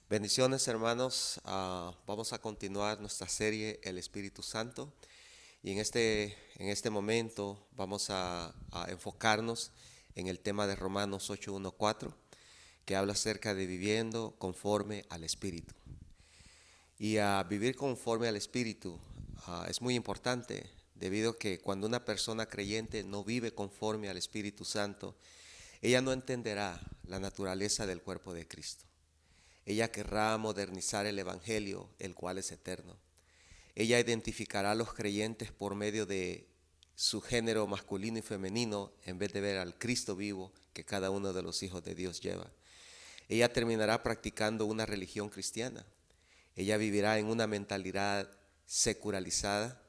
Bendiciones, hermanos. Vamos a continuar nuestra serie El Espíritu Santo y en este momento vamos a enfocarnos en el tema de Romanos 8:1-4, que habla acerca de viviendo conforme al Espíritu. Y vivir conforme al Espíritu es muy importante, debido a que cuando una persona creyente no vive conforme al Espíritu Santo, ella no entenderá la naturaleza del cuerpo de Cristo. Ella querrá modernizar el Evangelio, el cual es eterno. Ella identificará a los creyentes por medio de su género masculino y femenino, en vez de ver al Cristo vivo que cada uno de los hijos de Dios lleva. Ella terminará practicando una religión cristiana. Ella vivirá en una mentalidad secularizada,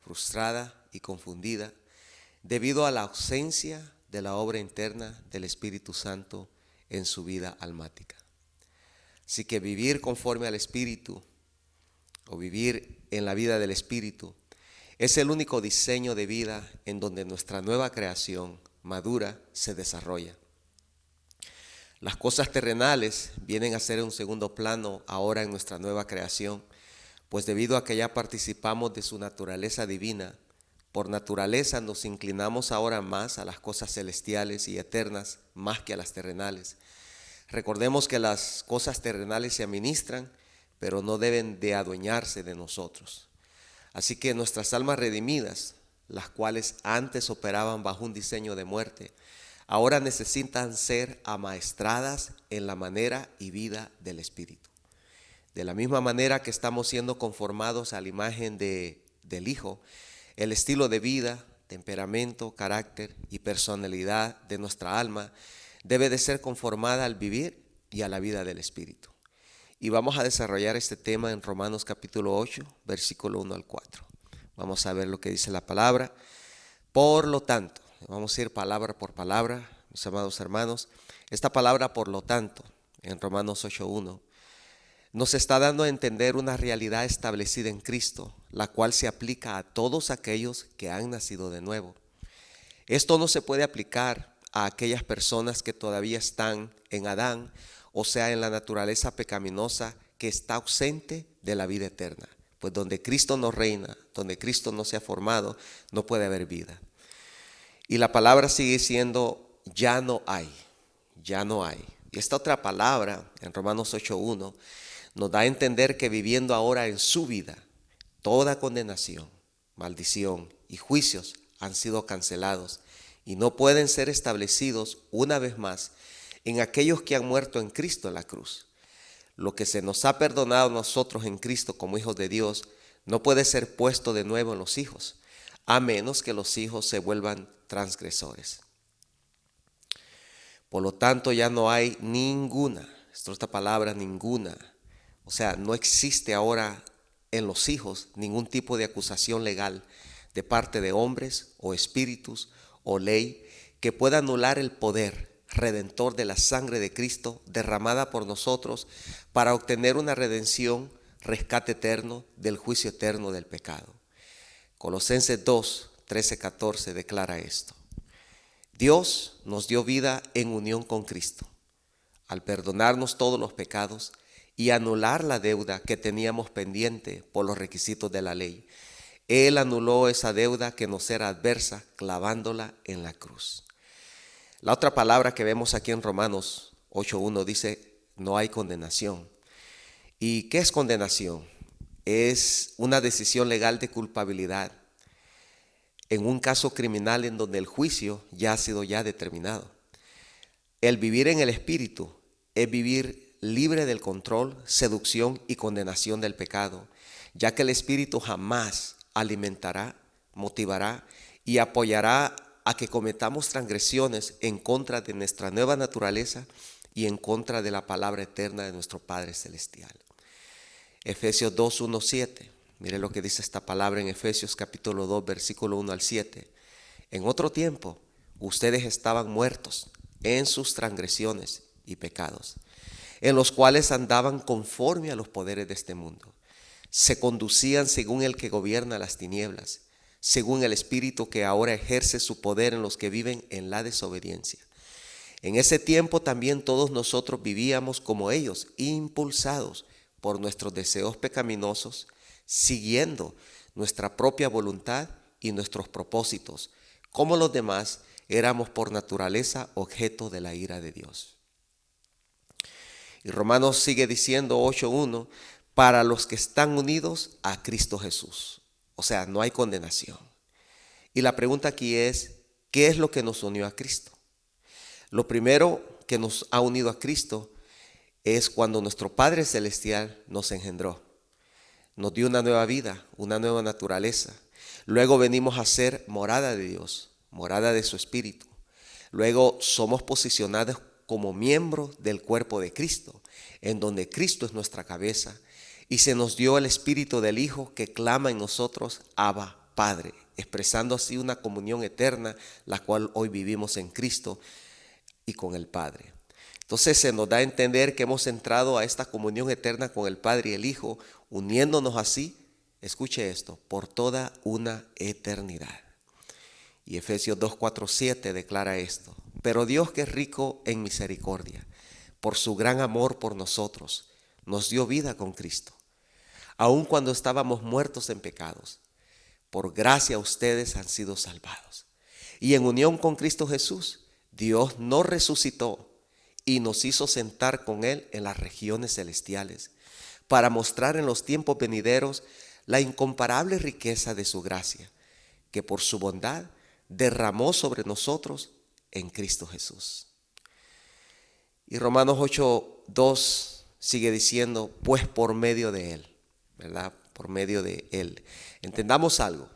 frustrada y confundida, debido a la ausencia de la obra interna del Espíritu Santo en su vida almática. Así que vivir conforme al Espíritu o vivir en la vida del Espíritu es el único diseño de vida en donde nuestra nueva creación madura se desarrolla. Las cosas terrenales vienen a ser un segundo plano ahora en nuestra nueva creación, pues debido a que ya participamos de su naturaleza divina, por naturaleza nos inclinamos ahora más a las cosas celestiales y eternas más que a las terrenales. Recordemos que las cosas terrenales se administran, pero no deben de adueñarse de nosotros. Así que nuestras almas redimidas, las cuales antes operaban bajo un diseño de muerte, ahora necesitan ser amaestradas en la manera y vida del Espíritu. De la misma manera que estamos siendo conformados a la imagen del Hijo, el estilo de vida, temperamento, carácter y personalidad de nuestra alma debe de ser conformada al vivir y a la vida del Espíritu. Y vamos a desarrollar este tema en Romanos capítulo 8, versículo 1-4. Vamos a ver lo que dice la palabra. Por lo tanto, vamos a ir palabra por palabra, mis amados hermanos. Esta palabra, por lo tanto, en Romanos 8:1, nos está dando a entender una realidad establecida en Cristo, la cual se aplica a todos aquellos que han nacido de nuevo. Esto no se puede aplicar a aquellas personas que todavía están en Adán, o sea, en la naturaleza pecaminosa que está ausente de la vida eterna. Pues donde Cristo no reina, donde Cristo no se ha formado, no puede haber vida. Y la palabra sigue siendo ya no hay, ya no hay. Y esta otra palabra en Romanos 8:1 nos da a entender que viviendo ahora en su vida, toda condenación, maldición y juicios han sido cancelados y no pueden ser establecidos una vez más en aquellos que han muerto en Cristo en la cruz. Lo que se nos ha perdonado a nosotros en Cristo como hijos de Dios no puede ser puesto de nuevo en los hijos, a menos que los hijos se vuelvan transgresores. Por lo tanto, ya no hay ninguna, esta palabra ninguna, o sea, no existe ahora en los hijos ningún tipo de acusación legal de parte de hombres o espíritus o ley que pueda anular el poder redentor de la sangre de Cristo derramada por nosotros para obtener una redención, rescate eterno del juicio eterno del pecado. Colosenses 2:13-14 declara esto. Dios nos dio vida en unión con Cristo, al perdonarnos todos los pecados y anular la deuda que teníamos pendiente por los requisitos de la ley. Él anuló esa deuda que nos era adversa, clavándola en la cruz. La otra palabra que vemos aquí en Romanos 8:1 dice, no hay condenación. ¿Y qué es condenación? Es una decisión legal de culpabilidad en un caso criminal en donde el juicio ya ha sido determinado. El vivir en el Espíritu es vivir libre del control, seducción y condenación del pecado, ya que el Espíritu jamás alimentará, motivará y apoyará a que cometamos transgresiones en contra de nuestra nueva naturaleza y en contra de la palabra eterna de nuestro Padre Celestial. Efesios 2:1-7. Mire lo que dice esta palabra en Efesios capítulo 2, versículo 1-7. En otro tiempo, ustedes estaban muertos en sus transgresiones y pecados, en los cuales andaban conforme a los poderes de este mundo. Se conducían según el que gobierna las tinieblas, según el espíritu que ahora ejerce su poder en los que viven en la desobediencia. En ese tiempo también todos nosotros vivíamos como ellos, impulsados por nuestros deseos pecaminosos, siguiendo nuestra propia voluntad y nuestros propósitos. Como los demás, éramos por naturaleza objeto de la ira de Dios. Y Romanos sigue diciendo 8:1, para los que están unidos a Cristo Jesús. O sea, no hay condenación. Y la pregunta aquí es, ¿qué es lo que nos unió a Cristo? Lo primero que nos ha unido a Cristo es cuando nuestro Padre Celestial nos engendró. Nos dio una nueva vida, una nueva naturaleza. Luego venimos a ser morada de Dios, morada de su Espíritu. Luego somos posicionados como miembros del cuerpo de Cristo, en donde Cristo es nuestra cabeza. Y se nos dio el Espíritu del Hijo que clama en nosotros, Abba, Padre, expresando así una comunión eterna, la cual hoy vivimos en Cristo y con el Padre. Entonces se nos da a entender que hemos entrado a esta comunión eterna con el Padre y el Hijo, uniéndonos así, escuche esto, por toda una eternidad. Y Efesios 2:4-7 declara esto. Pero Dios, que es rico en misericordia, por su gran amor por nosotros, nos dio vida con Cristo, aun cuando estábamos muertos en pecados. Por gracia ustedes han sido salvados. Y en unión con Cristo Jesús, Dios nos resucitó y nos hizo sentar con Él en las regiones celestiales, para mostrar en los tiempos venideros la incomparable riqueza de su gracia, que por su bondad derramó sobre nosotros en Cristo Jesús. Y Romanos 8:2 sigue diciendo, pues por medio de Él, ¿verdad? Por medio de Él. Entendamos algo.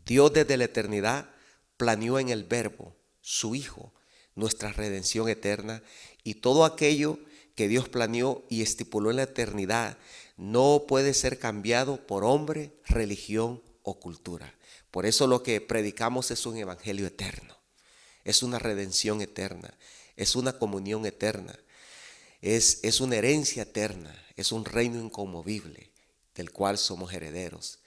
Dios desde la eternidad planeó en el Verbo, su Hijo, nuestra redención eterna, y todo aquello que Dios planeó y estipuló en la eternidad no puede ser cambiado por hombre, religión o cultura. Por eso lo que predicamos es un evangelio eterno, es una redención eterna, es una comunión eterna, es una herencia eterna, es un reino inconmovible del cual somos herederos.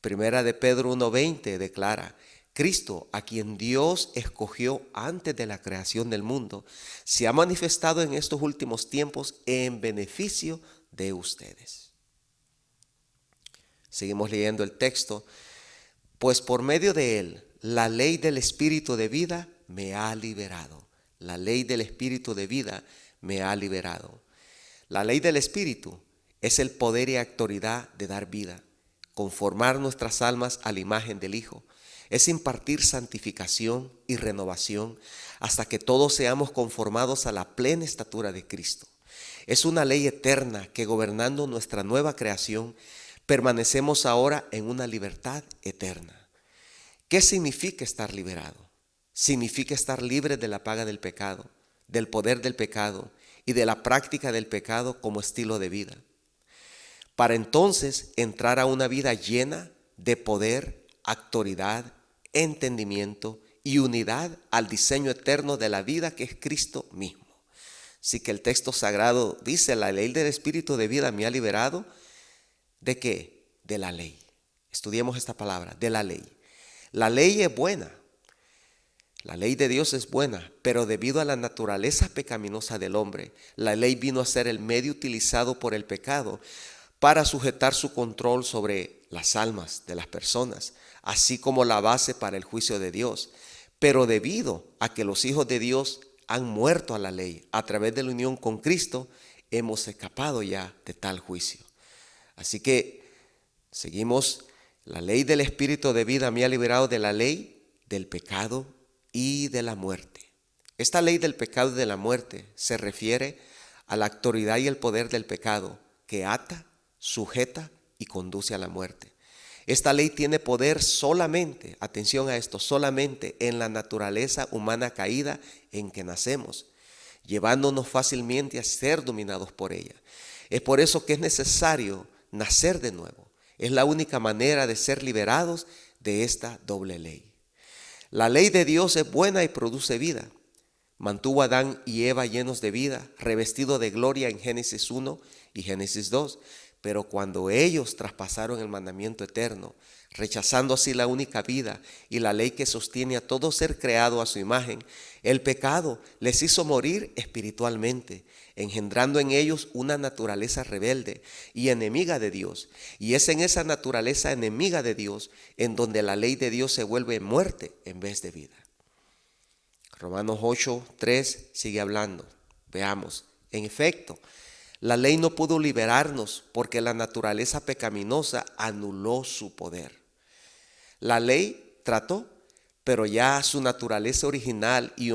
Primera de Pedro 1:20 declara, Cristo, a quien Dios escogió antes de la creación del mundo, se ha manifestado en estos últimos tiempos en beneficio de ustedes. Seguimos leyendo el texto. Pues por medio de Él, la ley del Espíritu de vida me ha liberado. La ley del Espíritu de vida me ha liberado. La ley del Espíritu es el poder y autoridad de dar vida, conformar nuestras almas a la imagen del Hijo. Es impartir santificación y renovación hasta que todos seamos conformados a la plena estatura de Cristo. Es una ley eterna que gobernando nuestra nueva creación, permanecemos ahora en una libertad eterna. ¿Qué significa estar liberado? Significa estar libre de la paga del pecado, del poder del pecado y de la práctica del pecado como estilo de vida. Para entonces entrar a una vida llena de poder, autoridad, entendimiento y unidad al diseño eterno de la vida que es Cristo mismo. Así que el texto sagrado dice, la ley del Espíritu de vida me ha liberado. ¿De qué? De la ley. Estudiemos esta palabra, de la ley. La ley es buena. La ley de Dios es buena, pero debido a la naturaleza pecaminosa del hombre, la ley vino a ser el medio utilizado por el pecado para sujetar su control sobre las almas de las personas, así como la base para el juicio de Dios. Pero debido a que los hijos de Dios han muerto a la ley a través de la unión con Cristo, hemos escapado ya de tal juicio. Así que seguimos, la ley del Espíritu de vida me ha liberado de la ley del pecado y de la muerte. Esta ley del pecado y de la muerte se refiere a la autoridad y el poder del pecado que ata, sujeta y conduce a la muerte. Esta ley tiene poder solamente, atención a esto, solamente en la naturaleza humana caída en que nacemos, llevándonos fácilmente a ser dominados por ella. Es por eso que es necesario nacer de nuevo. Es la única manera de ser liberados de esta doble ley. La ley de Dios es buena y produce vida. Mantuvo a Adán y Eva llenos de vida, revestidos de gloria en Génesis 1 y Génesis 2. Pero cuando ellos traspasaron el mandamiento eterno, rechazando así la única vida y la ley que sostiene a todo ser creado a su imagen, el pecado les hizo morir espiritualmente, engendrando en ellos una naturaleza rebelde y enemiga de Dios. Y es en esa naturaleza enemiga de Dios en donde la ley de Dios se vuelve muerte en vez de vida. Romanos 8:3 sigue hablando. Veamos, en efecto, la ley no pudo liberarnos porque la naturaleza pecaminosa anuló su poder. La ley trató, pero ya su naturaleza original y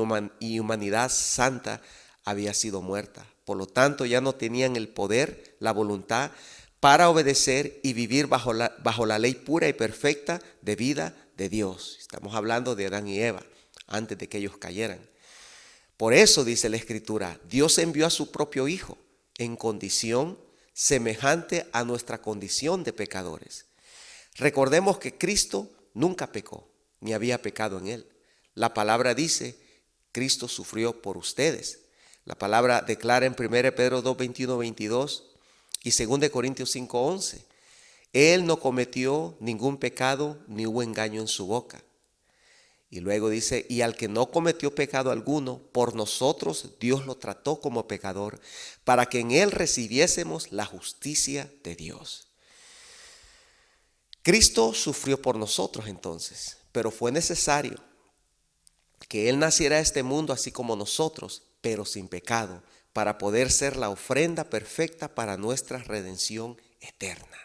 humanidad santa había sido muerta. Por lo tanto, ya no tenían el poder, la voluntad para obedecer y vivir bajo la ley pura y perfecta de vida de Dios. Estamos hablando de Adán y Eva, antes de que ellos cayeran. Por eso dice la Escritura, Dios envió a su propio Hijo en condición semejante a nuestra condición de pecadores. Recordemos que Cristo nunca pecó, ni había pecado en él. La palabra dice, Cristo sufrió por ustedes. La palabra declara en 1 Pedro 2, 21, 22 y 2 Corintios 5, 11. Él no cometió ningún pecado, ni hubo engaño en su boca. Y luego dice, y al que no cometió pecado alguno, por nosotros Dios lo trató como pecador, para que en él recibiésemos la justicia de Dios. Cristo sufrió por nosotros entonces, pero fue necesario que él naciera a este mundo así como nosotros, pero sin pecado, para poder ser la ofrenda perfecta para nuestra redención eterna.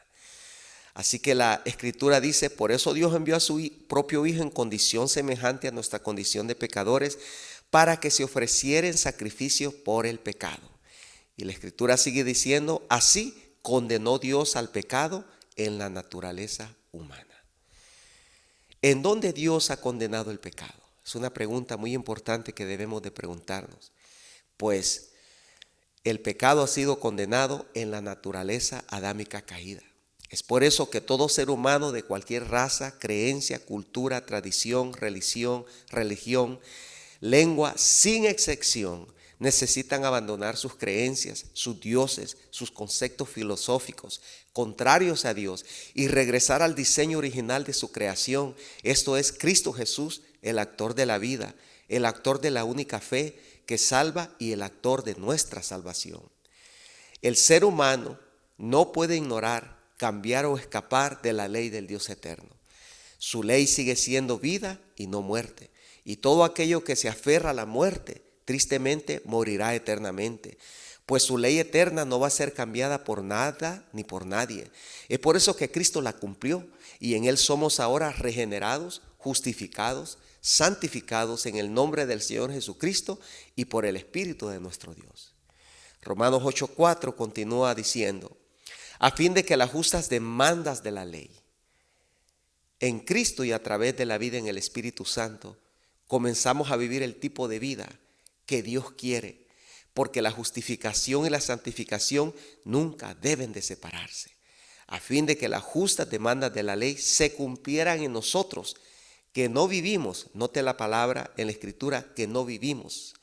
Así que la Escritura dice, por eso Dios envió a su propio Hijo en condición semejante a nuestra condición de pecadores, para que se ofreciera en sacrificio por el pecado. Y la Escritura sigue diciendo, así condenó Dios al pecado en la naturaleza humana. ¿En dónde Dios ha condenado el pecado? Es una pregunta muy importante que debemos de preguntarnos. Pues el pecado ha sido condenado en la naturaleza adámica caída. Es por eso que todo ser humano de cualquier raza, creencia, cultura, tradición, religión, lengua, sin excepción, necesitan abandonar sus creencias, sus dioses, sus conceptos filosóficos contrarios a Dios y regresar al diseño original de su creación. Esto es Cristo Jesús, el actor de la vida, el actor de la única fe que salva y el actor de nuestra salvación. El ser humano no puede ignorar, cambiar o escapar de la ley del Dios eterno. Su ley sigue siendo vida y no muerte. Y todo aquello que se aferra a la muerte, tristemente morirá eternamente. Pues su ley eterna no va a ser cambiada por nada ni por nadie. Es por eso que Cristo la cumplió y en Él somos ahora regenerados, justificados, santificados en el nombre del Señor Jesucristo y por el Espíritu de nuestro Dios. Romanos 8:4 continúa diciendo, a fin de que las justas demandas de la ley, en Cristo y a través de la vida en el Espíritu Santo, comenzamos a vivir el tipo de vida que Dios quiere, porque la justificación y la santificación nunca deben de separarse, a fin de que las justas demandas de la ley se cumplieran en nosotros, que no vivimos, note la palabra en la Escritura, que no vivimos.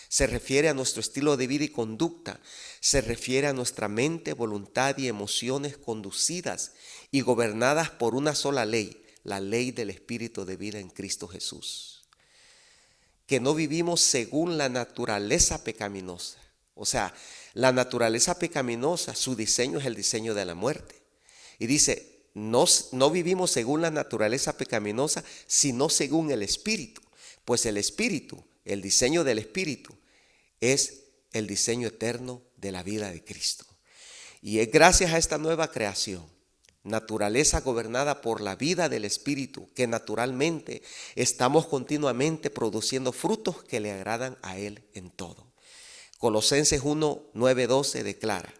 Se refiere a nuestro estilo de vida y conducta, se refiere a nuestra mente, voluntad y emociones conducidas y gobernadas por una sola ley, la ley del Espíritu de vida en Cristo Jesús. Que no vivimos según la naturaleza pecaminosa. O sea, la naturaleza pecaminosa, su diseño es el diseño de la muerte. Y dice, no vivimos según la naturaleza pecaminosa, sino según el Espíritu. Pues el Espíritu, el diseño del Espíritu, es el diseño eterno de la vida de Cristo. Y es gracias a esta nueva creación, naturaleza gobernada por la vida del Espíritu, que naturalmente estamos continuamente produciendo frutos que le agradan a Él en todo. Colosenses 1, 9, 12 declara,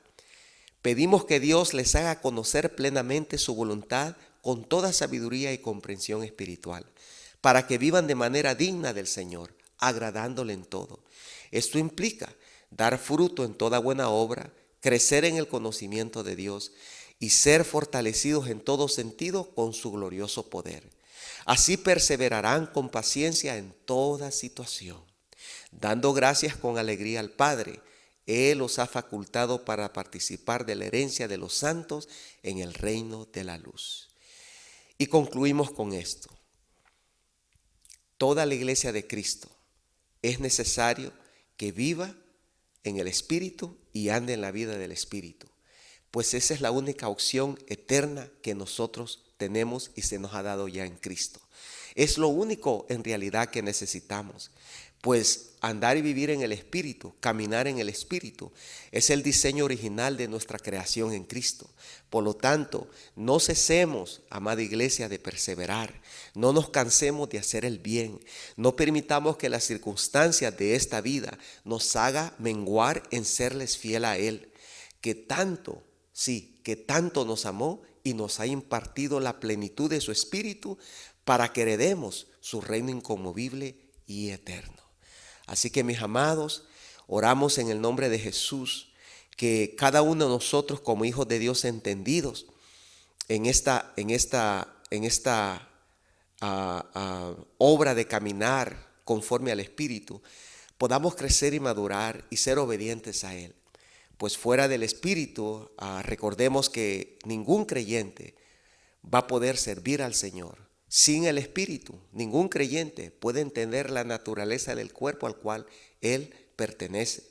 pedimos que Dios les haga conocer plenamente su voluntad con toda sabiduría y comprensión espiritual, para que vivan de manera digna del Señor, agradándole en todo. Esto implica dar fruto en toda buena obra, crecer en el conocimiento de Dios y ser fortalecidos en todo sentido con su glorioso poder. Así perseverarán con paciencia en toda situación, dando gracias con alegría al Padre Él os ha facultado para participar de la herencia de los santos en el reino de la luz. Y concluimos con esto. Toda la iglesia de Cristo es necesario que viva en el Espíritu y ande en la vida del Espíritu, pues esa es la única opción eterna que nosotros tenemos y se nos ha dado ya en Cristo. Es lo único en realidad que necesitamos, pues andar y vivir en el Espíritu, caminar en el Espíritu, es el diseño original de nuestra creación en Cristo. Por lo tanto, no cesemos, amada iglesia, de perseverar, no nos cansemos de hacer el bien, no permitamos que las circunstancias de esta vida nos haga menguar en serles fiel a Él, que tanto, sí, que tanto nos amó y nos ha impartido la plenitud de su Espíritu para que heredemos su reino inconmovible y eterno. Así que, mis amados, oramos en el nombre de Jesús, que cada uno de nosotros como hijos de Dios entendidos en esta obra de caminar conforme al Espíritu, podamos crecer y madurar y ser obedientes a Él. Pues fuera del Espíritu, recordemos que ningún creyente va a poder servir al Señor. Sin el Espíritu, ningún creyente puede entender la naturaleza del cuerpo al cual él pertenece.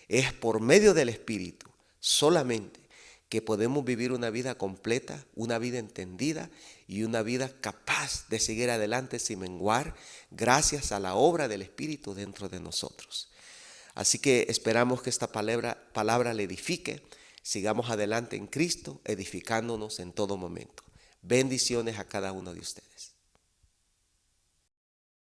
Es por medio del Espíritu solamente que podemos vivir una vida completa, una vida entendida y una vida capaz de seguir adelante sin menguar, gracias a la obra del Espíritu dentro de nosotros. Así que esperamos que esta palabra le edifique. Sigamos adelante en Cristo, edificándonos en todo momento. Bendiciones a cada uno de ustedes.